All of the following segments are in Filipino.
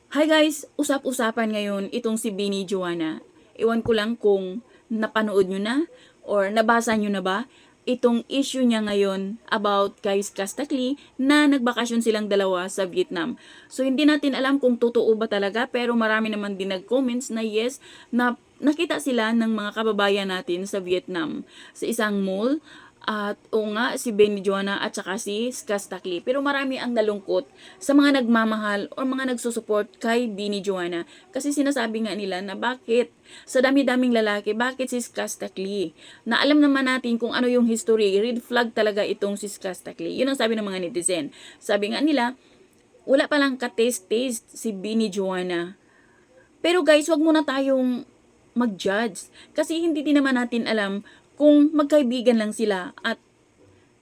Hi guys! Usap-usapan ngayon itong si Bini Juana. Iwan ko lang kung napanood nyo na or nabasa nyo na ba itong issue niya ngayon about kay Kastakli na nagbakasyon silang dalawa sa Vietnam. So hindi natin alam kung totoo ba talaga, pero marami naman din nag-comments na yes, na nakita sila ng mga kababayan natin sa Vietnam sa isang mall. At oo nga, si Benny Joanna at saka si Skastakli. Pero marami ang nalungkot sa mga nagmamahal o mga nagsusupport kay Benny Joanna. Kasi sinasabi nga nila na bakit sa dami-daming lalaki, bakit si Skastakli? Na alam naman natin kung ano yung history, red flag talaga itong si Skastakli. Yun ang sabi ng mga netizen. Sabi nga nila, wala palang ka-taste-taste si Benny Joanna. Pero guys, wag muna tayong mag-judge. Kasi hindi din naman natin alam kung magkaibigan lang sila at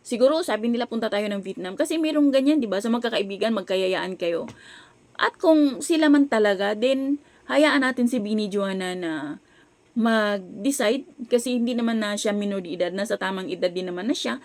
siguro sabi nila punta tayo ng Vietnam kasi mayroong ganyan, 'di ba? Sa magkakaibigan, magkayayaan kayo. At kung sila man talaga, then hayaan natin si Bini Juana na mag-decide kasi hindi naman na siya minor de edad, nasa tamang edad din naman na siya.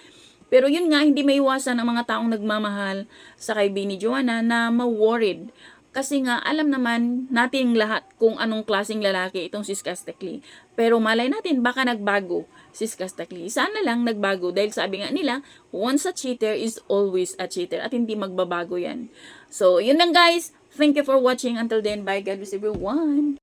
Pero yun nga, hindi maiwasan ang mga taong nagmamahal sa kay Bini Juana na ma-worried. Kasi nga, alam naman natin lahat kung anong klaseng lalaki itong si Skastakli. Pero malay natin, baka nagbago si Skastakli. Sana lang nagbago dahil sabi nga nila, once a cheater is always a cheater at hindi magbabago yan. So, yun lang guys. Thank you for watching. Until then, bye. God bless everyone.